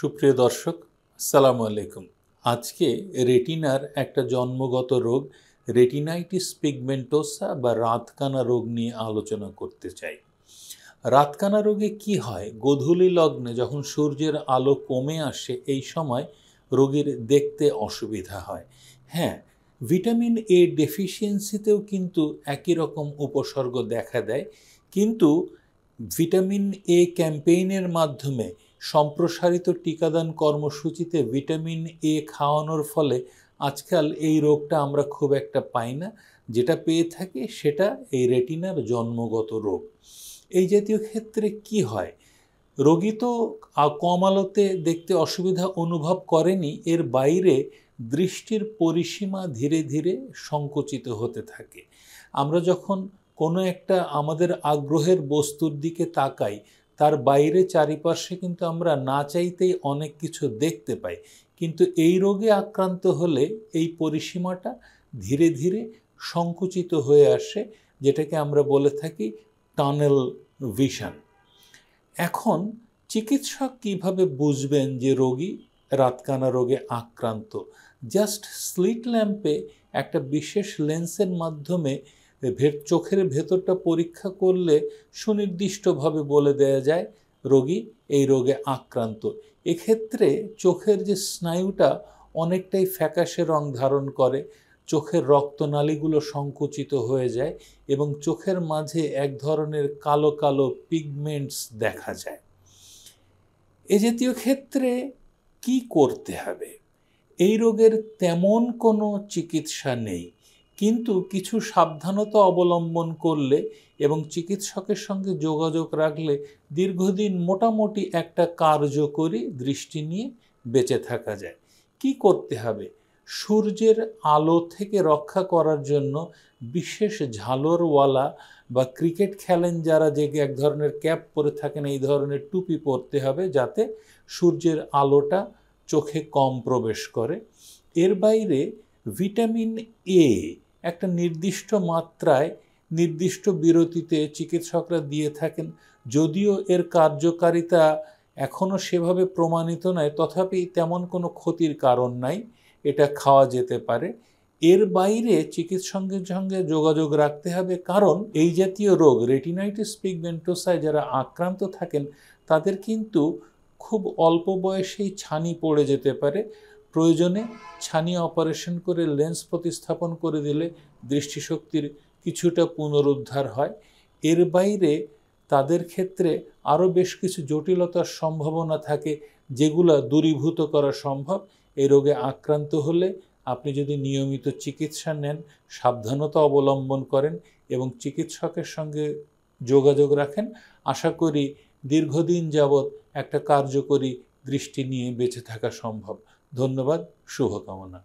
সুপ্রিয় দর্শক, আসসালামু আলাইকুম। আজকে রেটিনার একটা জন্মগত রোগ রেটিনাইটিস পিগমেন্টোসা বা রাতকানা রোগ নিয়ে আলোচনা করতে চাই। রাতকানা রোগে কি হয়? গোধূলি লগ্নে যখন সূর্যের আলো কমে আসে এই সময় রোগীর দেখতে অসুবিধা হয়। হ্যাঁ, ভিটামিন এ ডেফিসিয়েন্সিতেও কিন্তু একই রকম উপসর্গ দেখা দেয়, কিন্তু ভিটামিন এ ক্যাম্পেইনের মাধ্যমে সম্প্রসারিত টিকাদান কর্মসূচিতে ভিটামিন এ খাওয়ানোর ফলে আজকাল এই রোগটা আমরা খুব একটা পাই না। যেটা পেয়ে থাকি সেটা এই রেটিনার জন্মগত রোগ। এই জাতীয় ক্ষেত্রে কি হয়? রোগী তো কম আলোতে দেখতে অসুবিধা অনুভব করেনি, এর বাইরে দৃষ্টির পরিসীমা ধীরে ধীরে সংকুচিত হতে থাকে। আমরা যখন কোনো একটা আমাদের আগ্রহের বস্তুর দিকে তাকাই, তার বাইরে চারিপাশে কিন্তু আমরা না চাইতেই অনেক কিছু দেখতে পাই, কিন্তু এই রোগে আক্রান্ত হলে এই পরিসীমাটা ধীরে ধীরে সংকুচিত হয়ে আসে, যেটাকে আমরা বলে থাকি টানেল ভিশন। এখন চিকিৎসক কিভাবে বুঝবেন যে রোগী রাতকানা রোগে আক্রান্ত? জাস্ট স্লিট ল্যাম্পে একটা বিশেষ লেন্সের মাধ্যমে চোখের ভেতরটা পরীক্ষা করলে সুনির্দিষ্টভাবে বলে দেয়া যায় রোগী এই রোগে আক্রান্ত। এক্ষেত্রে চোখের যে স্নায়ুটা অনেকটাই ফ্যাকাশে রং ধারণ করে, চোখের রক্তনালীগুলো সংকুচিত হয়ে যায় এবং চোখের মাঝে এক ধরনের কালো কালো পিগমেন্টস দেখা যায়। এ জাতীয় ক্ষেত্রে কি করতে হবে? এই রোগের তেমন কোনো চিকিৎসা নেই, কিন্তু কিছু সাবধানতা অবলম্বন করলে এবং চিকিৎসকের সঙ্গে যোগাযোগ রাখলে দীর্ঘদিন মোটামুটি একটা কার্যকরী দৃষ্টি নিয়ে বেঁচে থাকা যায়। কি করতে হবে? সূর্যের আলো থেকে রক্ষা করার জন্য বিশেষ ঝালরওয়ালা বা ক্রিকেট খেলেন যারা, যে এক ধরনের ক্যাপ পরে থাকেন, এই ধরনের টুপি পরতে হবে যাতে সূর্যের আলোটা চোখে কম প্রবেশ করে। এর বাইরে ভিটামিন এ একটা নির্দিষ্ট মাত্রায় নির্দিষ্ট বিরতিতে চিকিৎসকরা দিয়ে থাকেন। যদিও এর কার্যকারিতা এখনও সেভাবে প্রমাণিত নয়, তথাপি তেমন কোনো ক্ষতির কারণ নাই, এটা খাওয়া যেতে পারে। এর বাইরে চিকিৎসকের সঙ্গে যোগাযোগ রাখতে হবে, কারণ এই জাতীয় রোগ রেটিনাইটিস পিগমেন্টোসায় যারা আক্রান্ত থাকেন তাদের কিন্তু খুব অল্প বয়সেই ছানি পড়ে যেতে পারে। প্রয়োজনে ছানি অপারেশন করে লেন্স প্রতিস্থাপন করে দিলে দৃষ্টিশক্তির কিছুটা পুনরুদ্ধার হয়। এর বাইরে তাদের ক্ষেত্রে আরও বেশ কিছু জটিলতার সম্ভাবনা থাকে, যেগুলো দূরীভূত করা সম্ভব। এই রোগে আক্রান্ত হলে আপনি যদি নিয়মিত চিকিৎসা নেন, সাবধানতা অবলম্বন করেন এবং চিকিৎসকের সঙ্গে যোগাযোগ রাখেন, আশা করি দীর্ঘদিন যাবৎ একটা কার্যকরী দৃষ্টি নিয়ে বেঁচে থাকা সম্ভব। ধন্যবাদ, শুভকামনা।